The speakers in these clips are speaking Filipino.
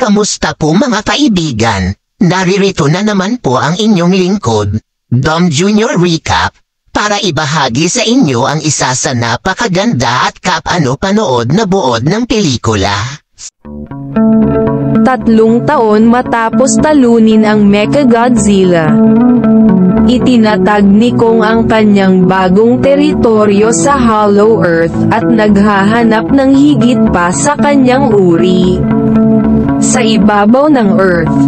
Kamusta po mga kaibigan? Naririto na naman po ang inyong lingkod, Dom Jr. Recap, para ibahagi sa inyo ang isa sa napakaganda at kapano-panood na buod ng pelikula. 3 taon matapos talunin ang Mechagodzilla, itinatag ni Kong ang kanyang bagong teritoryo sa Hollow Earth at naghahanap ng higit pa sa kanyang uri. Sa ibabaw ng Earth,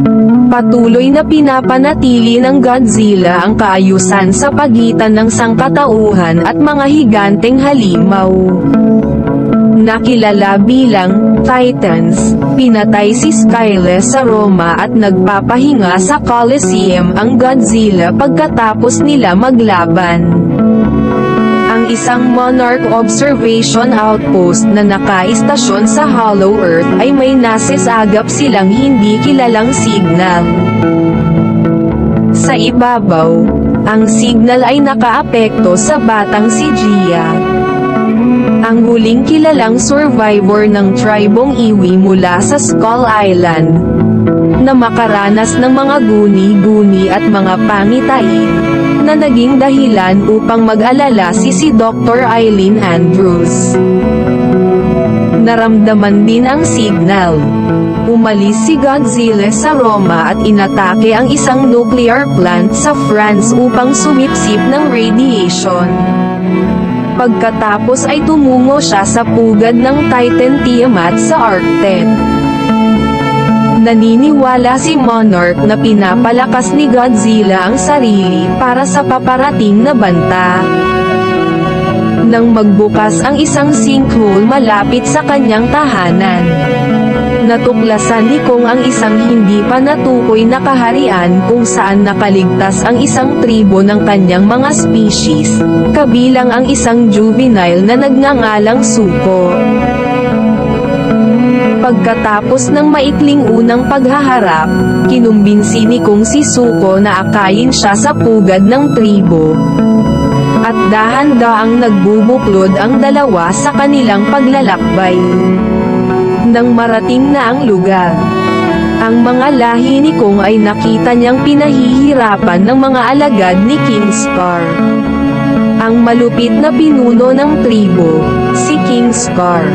patuloy na pinapanatili ng Godzilla ang kaayusan sa pagitan ng sangkatauhan at mga higanteng halimaw. Nakilala bilang Titans, pinatay si Skyles sa Roma at nagpapahinga sa Colosseum ang Godzilla pagkatapos nila maglaban. Ang isang Monarch Observation Outpost na nakaistasyon sa Hollow Earth ay may nasisagap silang hindi kilalang signal. Sa ibabaw, ang signal ay nakaapekto sa batang si Gia, ang huling kilalang survivor ng tribong Iwi mula sa Skull Island, na makaranas ng mga guni-guni at mga pangitain, na naging dahilan upang mag-alala si Dr. Eileen Andrews. Naramdaman din ang signal. Umalis si Godzilla sa Roma at inatake ang isang nuclear plant sa France upang sumipsip ng radiation. Pagkatapos ay tumungo siya sa pugad ng Titan Tiamat sa Arctic. Naniniwala si Monarch na pinapalakas ni Godzilla ang sarili para sa paparating na banta. Nang magbukas ang isang sinkhole malapit sa kanyang tahanan, natuklasan ni Kong ang isang hindi pa natukoy na kaharian kung saan nakaligtas ang isang tribo ng kanyang mga species, kabilang ang isang juvenile na nagngangalang Suko. Pagkatapos ng maikling unang paghaharap, kinumbinsi ni Kong si Suko na akayin siya sa pugad ng tribo. At dahan-daang nagbubuklod ang dalawa sa kanilang paglalakbay. Nang marating na ang lugar, ang mga lahi ni Kong ay nakita niyang pinahihirapan ng mga alagad ni King Scar. Ang malupit na pinuno ng tribo, si King Scar,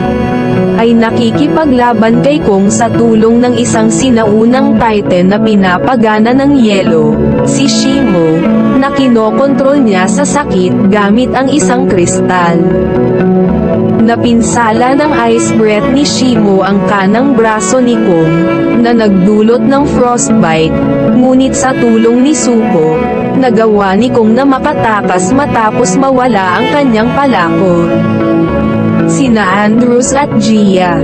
ay nakikipaglaban kay Kong sa tulong ng isang sinaunang Titan na pinapagana ng yelo, si Shimo, na kinokontrol niya sa sakit gamit ang isang kristal. Napinsala ng ice breath ni Shimo ang kanang braso ni Kong, na nagdulot ng frostbite, ngunit sa tulong ni Suko, nagawa ni Kong na makatakas matapos mawala ang kanyang palakol. Sina Andrews at Gia,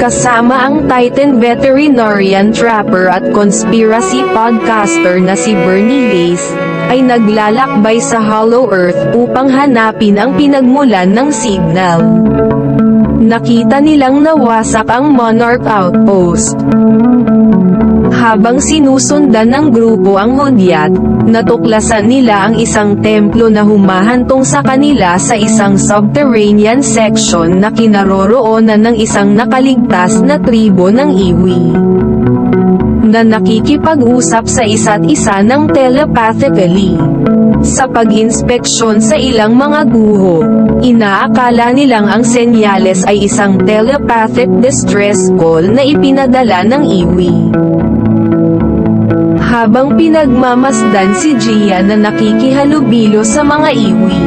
kasama ang Titan veterinarian trapper at conspiracy podcaster na si Bernie Lace, ay naglalakbay sa Hollow Earth upang hanapin ang pinagmulan ng signal. Nakita nilang nawasak ang Monarch Outpost. Habang sinusundan ng grupo ang hudyat, natuklasan nila ang isang templo na humahantong sa kanila sa isang subterranean section na kinaroroonan ng isang nakaligtas na tribo ng Iwi, na nakikipag-usap sa isa't isa ng telepathically. Sa pag-inspeksyon sa ilang mga guho, inaakala nilang ang senyales ay isang telepathic distress call na ipinadala ng Iwi. Habang pinagmamasdan si Gia na nakikihalubilo sa mga Iwi,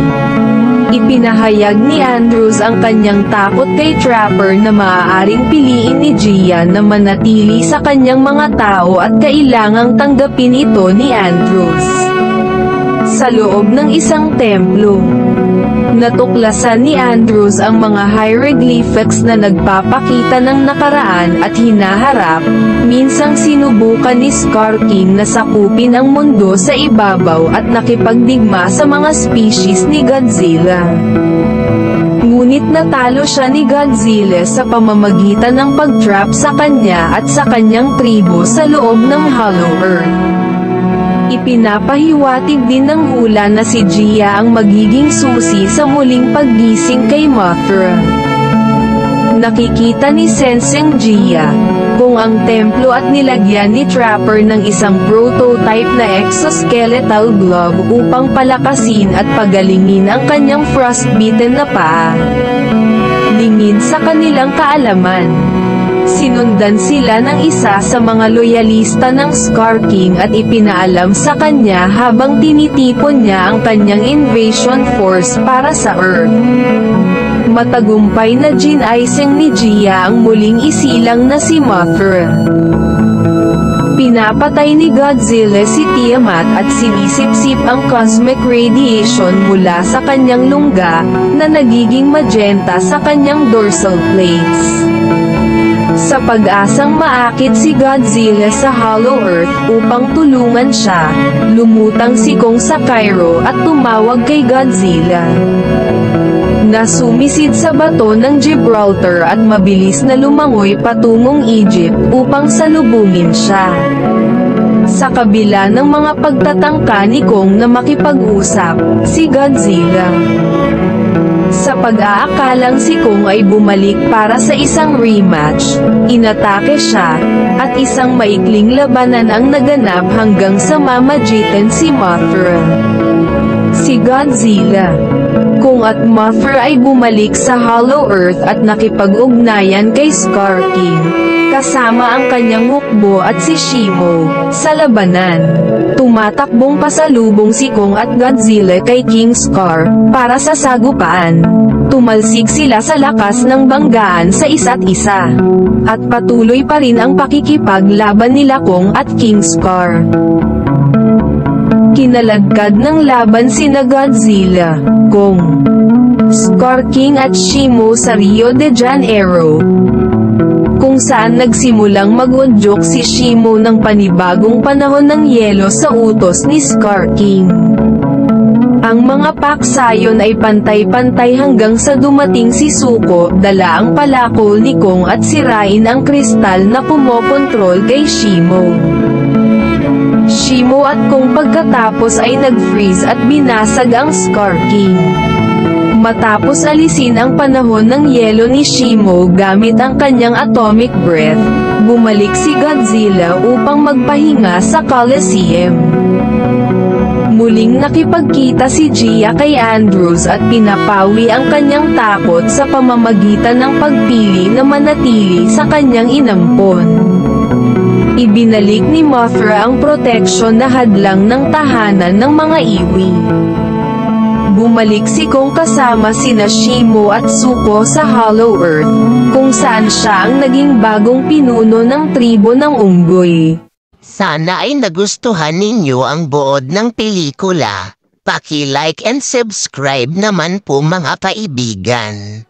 ipinahayag ni Andrews ang kanyang takot kay Trapper na maaaring piliin ni Gia na manatili sa kanyang mga tao at kailangang tanggapin ito ni Andrews. Sa loob ng isang templo, natuklasan ni Andrews ang mga hieroglyphics na nagpapakita ng nakaraan at hinaharap. Minsang sinubukan ni Scar King na sakupin ang mundo sa ibabaw at nakipagdigma sa mga species ni Godzilla. Ngunit natalo siya ni Godzilla sa pamamagitan ng pag-trap sa kanya at sa kanyang tribo sa loob ng Hollow Earth. Ipinapahiwatig din ng hula na si Gia ang magiging susi sa muling paggising kay Mothra. Nakikita ni Sensing Gia kung ang templo at nilagyan ni Trapper ng isang prototype na exoskeletal glove upang palakasin at pagalingin ang kanyang frostbitten na paa. Lingid sa kanilang kaalaman. Sinundan sila ng isa sa mga loyalista ng Scar King at ipinaalam sa kanya habang tinitipon niya ang kanyang invasion force para sa Earth. Matagumpay na ginaising ni Gia ang muling isilang na si Mothra. Pinapatay ni Godzilla si Tiamat at sinisip-sip ang cosmic radiation mula sa kanyang lungga na nagiging magenta sa kanyang dorsal plates. Sa pag-asang maakit si Godzilla sa Hollow Earth upang tulungan siya, lumutang si Kong sa Cairo at tumawag kay Godzilla. Nasumisid sa bato ng Gibraltar at mabilis na lumangoy patungong Egypt upang salubungin siya. Sa kabila ng mga pagtatangka ni Kong na makipag-usap, si Godzilla. Sa pag-aakalang si Kong ay bumalik para sa isang rematch, inatake siya, at isang maikling labanan ang naganap hanggang sa mamagitan si Mothra. Si Godzilla, Kong at Mothra ay bumalik sa Hollow Earth at nakipag-ugnayan kay Scar King, kasama ang kanyang hukbo at si Shimo, sa labanan. Tumatakbong pasalubong si Kong at Godzilla kay King Scar, para sa sagupaan. Tumalsik sila sa lakas ng banggaan sa isa't isa. At patuloy pa rin ang pakikipaglaban nila Kong at King Scar. Kinalagkad ng laban sina Godzilla, Kong, Scar King at Shimo sa Rio de Janeiro, kung saan nagsimulang mag-udyok si Shimo ng panibagong panahon ng yelo sa utos ni Scar King. Ang mga paksayon ay pantay-pantay hanggang sa dumating si Zuko, dala ang palakol ni Kong at sirain ang kristal na pumokontrol kay Shimo. Shimo at Kong pagkatapos ay nag-freeze at binasag ang Scar King. Matapos alisin ang panahon ng yelo ni Shimo gamit ang kanyang atomic breath, bumalik si Godzilla upang magpahinga sa Coliseum. Muling nakipagkita si Gia kay Andrews at pinapawi ang kanyang takot sa pamamagitan ng pagpili na manatili sa kanyang inampon. Ibinalik ni Mothra ang proteksyon na hadlang ng tahanan ng mga iwi. Bumalik si Kong kasama sina Shimo at Zuko sa Hollow Earth, kung saan siya ang naging bagong pinuno ng tribo ng unggoy. Sana ay nagustuhan ninyo ang buod ng pelikula. Paki-like and subscribe naman po mga kaibigan.